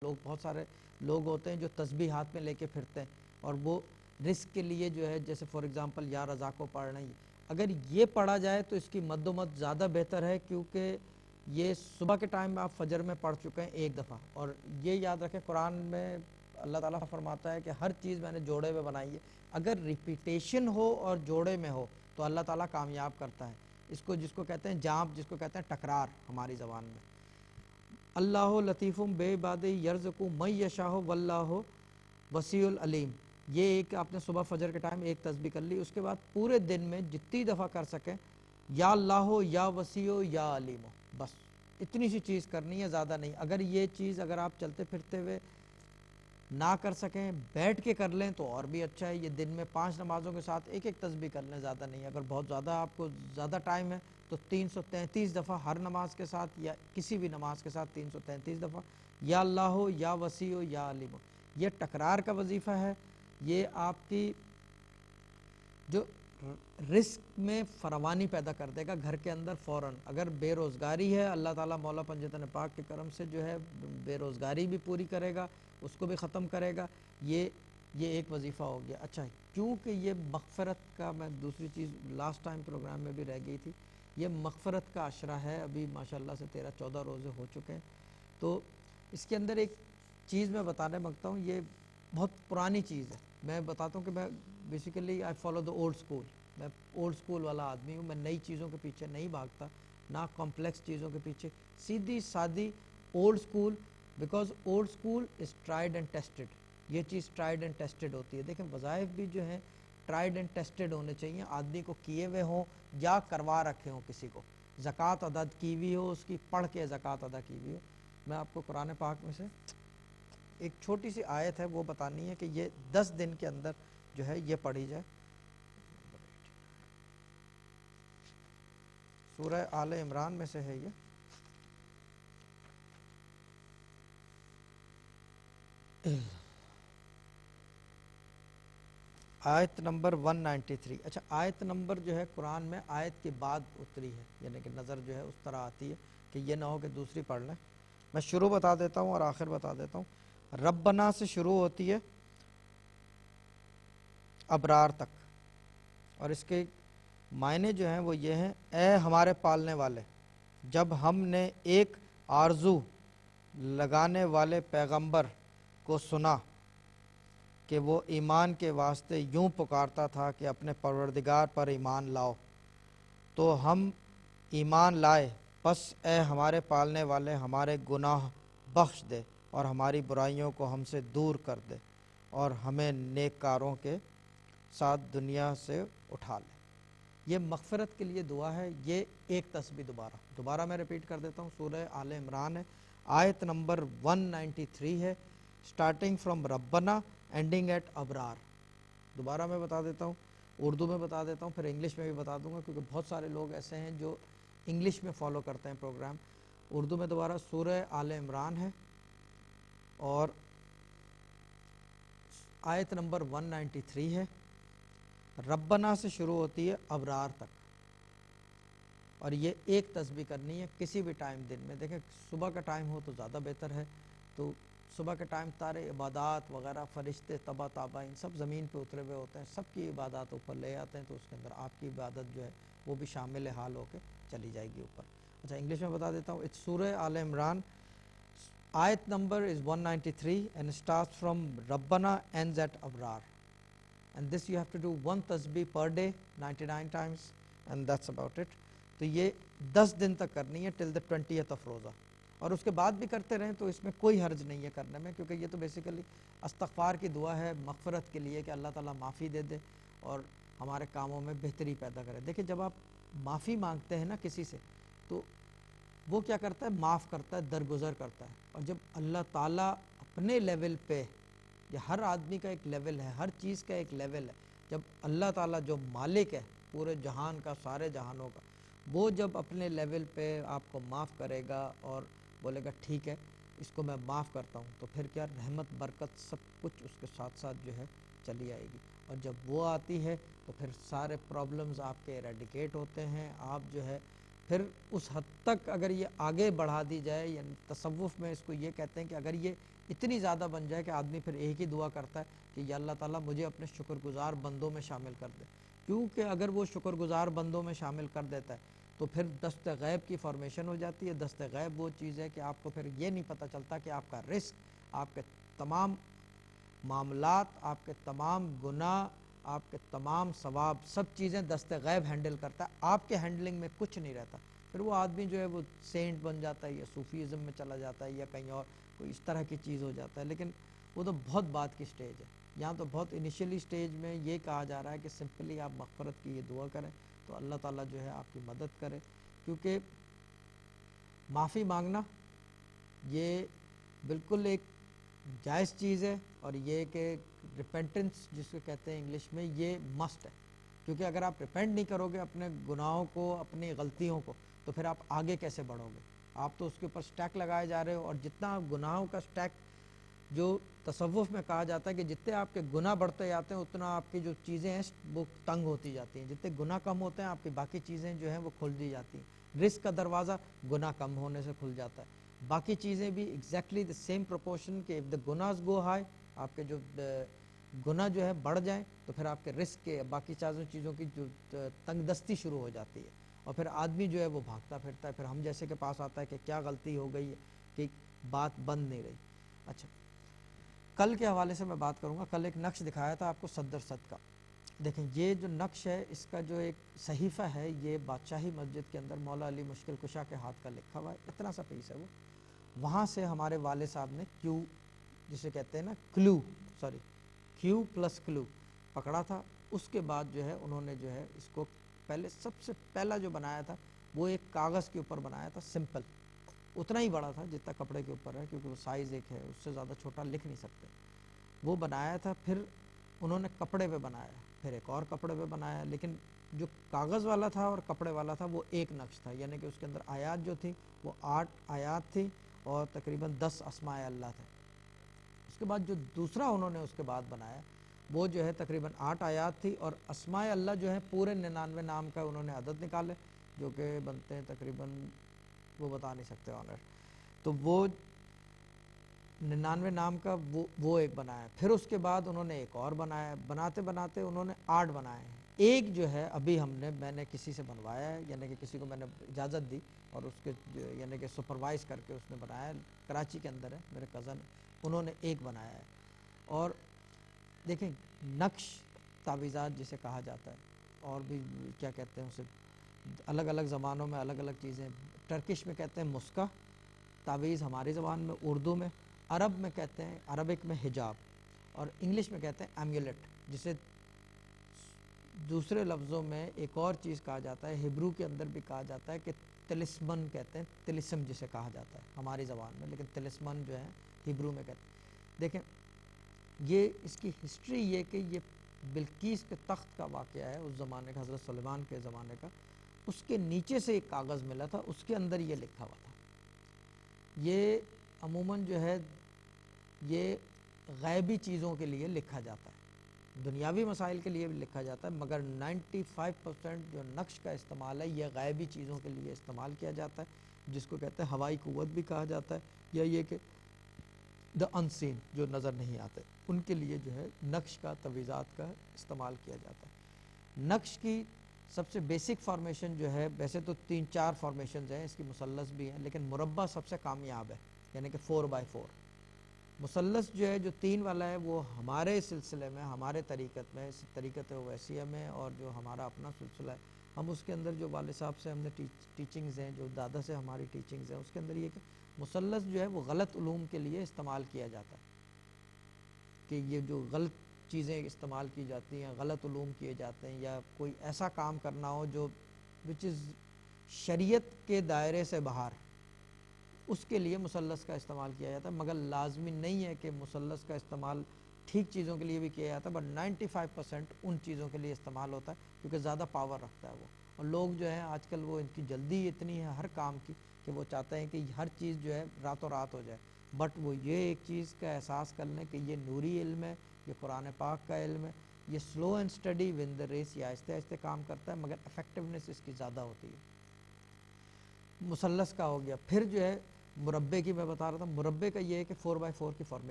لوگ بہت سارے لوگ ہوتے ہیں جو تسبیح ہاتھ میں لے کے پھرتے ہیں اور وہ رزق کے لیے جو ہے جیسے فار ایگزامپل یا رضا کو پڑھ رہے ہیں، اگر یہ پڑھا جائے تو اس کی مد و مد زیادہ بہتر ہے، کیونکہ یہ صبح کے ٹائم میں آپ فجر میں پڑھ چکے ہیں ایک دفعہ، اور یہ یاد رکھیں قرآن میں اللہ تعالیٰ فرماتا ہے کہ ہر چیز میں نے جوڑے میں بنائی ہے، اگر ریپیٹیشن ہو اور جوڑے میں ہو تو اللہ تعالیٰ کامیاب کرتا ہے اس کو، جس کو کہتے ہیں جانپ، جس کو کہتے ہیں ٹکرار ہماری زبان میں۔ اللہ لطیف بے عباد یرزق من یشاء واللہ وسیع العلیم، یہ ایک آپ نے صبح فجر کے ٹائم ایک تسبیح کر لی، اس کے بعد پورے دن میں جتنی دفعہ کر سکیں یا اللہ ہو یا وسیع ہو یا علیم ہو، بس اتنی سی چیز کرنی ہے، زیادہ نہیں۔ اگر یہ چیز اگر آپ چلتے پھرتے ہوئے نہ کر سکیں، بیٹھ کے کر لیں تو اور بھی اچھا ہے۔ یہ دن میں 5 نمازوں کے ساتھ ایک ایک تسبیح کر لیں، زیادہ نہیں۔ اگر بہت زیادہ آپ کو زیادہ ٹائم ہے تو 333 دفعہ ہر نماز کے ساتھ یا کسی بھی نماز کے ساتھ 333 دفعہ یا اللہ ہو یا وسیع ہو یا علیم ہو۔ یہ ٹکرار کا وظیفہ ہے، یہ آپ کی جو رزق میں فراوانی پیدا کر دے گا گھر کے اندر فوراً۔ اگر بے روزگاری ہے، اللہ تعالیٰ مولا پنجتن پاک کے کرم سے جو ہے بے روزگاری بھی پوری کرے گا، اس کو بھی ختم کرے گا۔ یہ ایک وظیفہ ہو گیا۔ اچھا، کیونکہ یہ مغفرت کا، میں دوسری چیز لاسٹ ٹائم پروگرام میں بھی رہ گئی تھی، یہ مغفرت کا عشرہ ہے، ابھی ماشاءاللہ سے 13-14 روزے ہو چکے ہیں، تو اس کے اندر ایک چیز میں بتانے مانگتا ہوں، یہ بہت پرانی چیز ہے، میں بتاتا ہوں کہ میں basically I follow the old school, میں اولڈ اسکول والا آدمی ہوں، میں نئی چیزوں کے پیچھے نہیں بھاگتا، نہ کمپلیکس چیزوں کے پیچھے، سیدھی سادی old school, because old school is tried and tested, یہ چیز ٹرائیڈ اینڈ ٹیسٹڈ ہوتی ہے۔ دیکھیں وظائف بھی جو ہیں ٹرائیڈ اینڈ ٹیسٹڈ ہونے چاہیے، آدمی کو کیے ہوئے ہوں یا کروا رکھے ہوں، کسی کو زکوٰۃ ادا کی ہوئی ہو، اس کی پڑھ کے زکوٰۃ ادا کی ہوئی ہو۔ میں آپ کو قرآن پاک میں سے ایک چھوٹی سی آیت ہے وہ بتانی ہے کہ یہ 10 دن کے اندر جو ہے یہ پڑھی جائے۔ سورہ آل عمران میں سے ہے یہ، آیت نمبر 193۔ اچھا، آیت نمبر جو ہے قرآن میں آیت کے بعد اتری ہے، یعنی کہ نظر جو ہے اس طرح آتی ہے کہ یہ نہ ہو کہ دوسری پڑھ لیں۔ میں شروع بتا دیتا ہوں اور آخر بتا دیتا ہوں۔ ربنا سے شروع ہوتی ہے ابرار تک، اور اس کے معنی جو ہیں وہ یہ ہیں: اے ہمارے پالنے والے، جب ہم نے ایک آرزو لگانے والے پیغمبر کو سنا کہ وہ ایمان کے واسطے یوں پکارتا تھا کہ اپنے پروردگار پر ایمان لاؤ، تو ہم ایمان لائے، پس اے ہمارے پالنے والے ہمارے گناہ بخش دے اور ہماری برائیوں کو ہم سے دور کر دے، اور ہمیں نیک کاروں کے ساتھ دنیا سے اٹھا لے۔ یہ مغفرت کے لیے دعا ہے۔ یہ ایک تسبیح دوبارہ میں ریپیٹ کر دیتا ہوں، سورہ آل عمران ہے، آیت نمبر 193 ہے، سٹارٹنگ فرام ربنا اینڈنگ ایٹ ابرار۔ دوبارہ میں بتا دیتا ہوں، اردو میں بتا دیتا ہوں، پھر انگلش میں بھی بتا دوں گا، کیونکہ بہت سارے لوگ ایسے ہیں جو انگلش میں فالو کرتے ہیں پروگرام۔ اردو میں دوبارہ سورہ آل عمران ہے اور آیت نمبر 193 ہے، ربنا سے شروع ہوتی ہے ابرار تک، اور یہ ایک تسبیح کرنی ہے کسی بھی ٹائم دن میں۔ دیکھیں صبح کا ٹائم ہو تو زیادہ بہتر ہے، تو صبح کے ٹائم سارے عبادات وغیرہ، فرشتے تبا تابعین سب زمین پہ اترے ہوئے ہوتے ہیں، سب کی عبادات اوپر لے آتے ہیں، تو اس کے اندر آپ کی عبادت جو ہے وہ بھی شامل حال ہو کے چلی جائے گی اوپر۔ اچھا، انگلش میں بتا دیتا ہوں، اٹس سورہ آل عمران، آیت number is 193 and starts from Rabbana ends at Abrar, and this you have to do one tasbih per day 99 times and that's about it۔ تو یہ 10 دن تک کرنی ہے till the 20th of روزہ، اور اس کے بعد بھی کرتے رہیں تو اس میں کوئی حرج نہیں ہے کرنے میں، کیونکہ یہ تو بیسیکلی استغفار کی دعا ہے مغفرت کے لیے کہ اللہ تعالیٰ معافی دے دے اور ہمارے کاموں میں بہتری پیدا کرے۔ دیکھیں جب آپ معافی مانگتے ہیں نا کسی سے، تو وہ کیا کرتا ہے؟ معاف کرتا ہے، درگزر کرتا ہے، اور جب اللہ تعالیٰ اپنے لیول پہ، یہ ہر آدمی کا ایک لیول ہے، ہر چیز کا ایک لیول ہے، جب اللہ تعالیٰ جو مالک ہے پورے جہان کا، سارے جہانوں کا، وہ جب اپنے لیول پہ آپ کو معاف کرے گا اور بولے گا ٹھیک ہے اس کو میں معاف کرتا ہوں، تو پھر کیا رحمت برکت سب کچھ اس کے ساتھ ساتھ جو ہے چلی آئے گی، اور جب وہ آتی ہے تو پھر سارے پرابلمز آپ کے ایریڈیکیٹ ہوتے ہیں۔ آپ جو ہے پھر اس حد تک اگر یہ آگے بڑھا دی جائے، یعنی تصوف میں اس کو یہ کہتے ہیں کہ اگر یہ اتنی زیادہ بن جائے کہ آدمی پھر ایک ہی دعا کرتا ہے کہ یا اللہ تعالیٰ مجھے اپنے شکر گزار بندوں میں شامل کر دے. کیونکہ اگر وہ شکر گزار بندوں میں شامل کر دیتا ہے تو پھر دست غیب کی فارمیشن ہو جاتی ہے. دست غیب وہ چیز ہے کہ آپ کو پھر یہ نہیں پتہ چلتا کہ آپ کا رزق، آپ کے تمام معاملات، آپ کے تمام گناہ، آپ کے تمام ثواب، سب چیزیں دست غیب ہینڈل کرتا ہے. آپ کے ہینڈلنگ میں کچھ نہیں رہتا. پھر وہ آدمی جو ہے وہ سینٹ بن جاتا ہے یا صوفیزم میں چلا جاتا ہے یا کہیں اور کوئی اس طرح کی چیز ہو جاتا ہے. لیکن وہ تو بہت بات کی سٹیج ہے. یہاں تو بہت انیشیلی سٹیج میں یہ کہا جا رہا ہے کہ سمپلی آپ مغفرت کی یہ دعا کریں تو اللہ تعالیٰ جو ہے آپ کی مدد کرے. کیونکہ معافی مانگنا یہ بالکل ایک جائز چیز ہے، اور یہ کہ ریپینٹنس جس کو کہتے ہیں انگلش میں، یہ مسٹ ہے. کیونکہ اگر آپ ریپینٹ نہیں کرو گے اپنے گناہوں کو، اپنی غلطیوں کو، تو پھر آپ آگے کیسے بڑھو گے؟ آپ تو اس کے اوپر سٹیک لگائے جا رہے ہو. اور جتنا گناہوں کا سٹیک، جو تصوف میں کہا جاتا ہے کہ جتنے آپ کے گناہ بڑھتے جاتے ہیں اتنا آپ کی جو چیزیں ہیں وہ تنگ ہوتی جاتی ہیں. جتنے گناہ کم ہوتے ہیں آپ کی باقی چیزیں جو ہیں وہ کھل دی جاتی ہیں. رزق کا دروازہ گناہ کم ہونے سے کھل جاتا ہے. باقی چیزیں بھی ایگزیکٹلی دا سیم پروپورشن کہ if the گناہs go high، آپ کے جو گناہ جو ہے بڑھ جائیں تو پھر آپ کے رزق کے باقی چیزوں کی جو تنگ دستی شروع ہو جاتی ہے، اور پھر آدمی جو ہے وہ بھاگتا پھرتا ہے. پھر ہم جیسے کے پاس آتا ہے کہ کیا غلطی ہو گئی ہے کہ بات بند نہیں رہی. اچھا، کل کے حوالے سے میں بات کروں گا. کل ایک نقش دکھایا تھا آپ کو صدر صد کا. دیکھیں یہ جو نقش ہے اس کا جو ایک صحیفہ ہے یہ بادشاہی مسجد کے اندر مولا علی مشکل کشا کے ہاتھ کا لکھا ہوا ہے. اتنا سا پیس ہے وہ. وہاں سے ہمارے والد صاحب نے کیو، جسے کہتے ہیں نا کیو پلس کلو پکڑا تھا. اس کے بعد جو ہے انہوں نے جو ہے اس کو پہلے سب سے پہلا جو بنایا تھا وہ ایک کاغذ کے اوپر بنایا تھا، سمپل اتنا ہی بڑا تھا جتنا کپڑے کے اوپر ہے، کیونکہ وہ سائز ایک ہے، اس سے زیادہ چھوٹا لکھ نہیں سکتے. وہ بنایا تھا. پھر انہوں نے کپڑے پہ بنایا، پھر ایک اور کپڑے پہ بنایا. لیکن جو کاغذ والا تھا اور کپڑے والا تھا وہ ایک نقش تھا، یعنی کہ اس کے اندر آیات جو تھی وہ 8 آیات تھی اور تقریباً 10 اسماء اللہ تھے. اس کے بعد جو دوسرا انہوں نے اس کے بعد بنایا وہ جو ہے تقریباً 8 آیات تھی، اور اسماء اللہ جو ہے پورے 99 نام کا انہوں نے عدد نکالے، جو کہ بنتے ہیں تقریباً، وہ بتا نہیں سکتے آنر. تو وہ 99 نام کا وہ ایک بنایا. پھر اس کے بعد انہوں نے ایک اور بنایا. بناتے بناتے انہوں نے 8 بنائے ہیں. ایک جو ہے ابھی میں نے کسی سے بنوایا ہے، یعنی کہ کسی کو میں نے اجازت دی اور اس کے یعنی کہ سپروائز کر کے اس نے بنایا ہے. کراچی کے اندر ہے، میرے کزن، انہوں نے ایک بنایا ہے. اور دیکھیں نقش تعویذات جسے کہا جاتا ہے، اور بھی کیا کہتے ہیں اسے، الگ الگ زبانوں میں الگ الگ چیزیں. ٹرکش میں کہتے ہیں مسکا تعویذ، ہماری زبان میں اردو میں، عرب میں کہتے ہیں، عربک میں حجاب، اور انگلش میں کہتے ہیں ایمولیٹ، جسے دوسرے لفظوں میں ایک اور چیز کہا جاتا ہے. ہبرو کے اندر بھی کہا جاتا ہے کہ تلسمن کہتے ہیں، تلسم جسے کہا جاتا ہے ہماری زبان میں، لیکن تلسمن جو ہے ہبرو میں کہتے ہیں. دیکھیں یہ اس کی ہسٹری یہ کہ یہ بلقیس کے تخت کا واقعہ ہے، اس زمانے کا، حضرت سلیمان کے زمانے کا. اس کے نیچے سے ایک کاغذ ملا تھا، اس کے اندر یہ لکھا ہوا تھا. یہ عموماً جو ہے یہ غیبی چیزوں کے لیے لکھا جاتا ہے، دنیاوی مسائل کے لیے بھی لکھا جاتا ہے، مگر 95% جو نقش کا استعمال ہے یہ غیبی چیزوں کے لیے استعمال کیا جاتا ہے، جس کو کہتے ہیں ہوائی قوت بھی کہا جاتا ہے، یا یہ کہ دا انسین، جو نظر نہیں آتے، ان کے لیے جو ہے نقش کا، تعویذات کا استعمال کیا جاتا ہے. نقش کی سب سے بیسک فارمیشن جو ہے، ویسے تو 3-4 فارمیشنز ہیں، اس کی مثلث بھی ہیں، لیکن مربع سب سے کامیاب ہے، یعنی کہ 4x4. مثلث جو ہے جو 3 والا ہے وہ ہمارے سلسلے میں، ہمارے طریقت میں، اس طریقت اویسیہ میں، اور جو ہمارا اپنا سلسلہ ہے، ہم اس کے اندر جو والد صاحب سے ہم نے ٹیچنگز ہیں، جو دادا سے ہماری ٹیچنگز ہیں، اس کے اندر یہ کہ مثلث جو ہے وہ غلط علوم کے لیے استعمال کیا جاتا ہے، کہ یہ جو غلط چیزیں استعمال کی جاتی ہیں، غلط علوم کیے جاتے ہیں، یا کوئی ایسا کام کرنا ہو جو وچ از شریعت کے دائرے سے باہر، اس کے لیے مثلث کا استعمال کیا جاتا ہے. مگر لازمی نہیں ہے کہ مثلث کا استعمال ٹھیک چیزوں کے لیے بھی کیا جاتا ہے، بٹ 95% ان چیزوں کے لیے استعمال ہوتا ہے کیونکہ زیادہ پاور رکھتا ہے وہ. اور لوگ جو ہیں آج کل وہ ان کی جلدی اتنی ہے ہر کام کی کہ وہ چاہتے ہیں کہ ہر چیز جو ہے راتوں رات ہو جائے، بٹ وہ یہ ایک چیز کا احساس کر لیں کہ یہ نوری علم ہے، یہ قرآن پاک کا علم ہے، یہ slow and steady win the race, یہ آہستہ آہستہ کام کرتا ہے، مگر افیکٹونیس اس کی زیادہ ہوتی ہے. مثلث کا ہو گیا. پھر جو ہے مربع کی میں بتا رہا تھا، مربع کا یہ ہے کہ 4x4 کی فارمیشن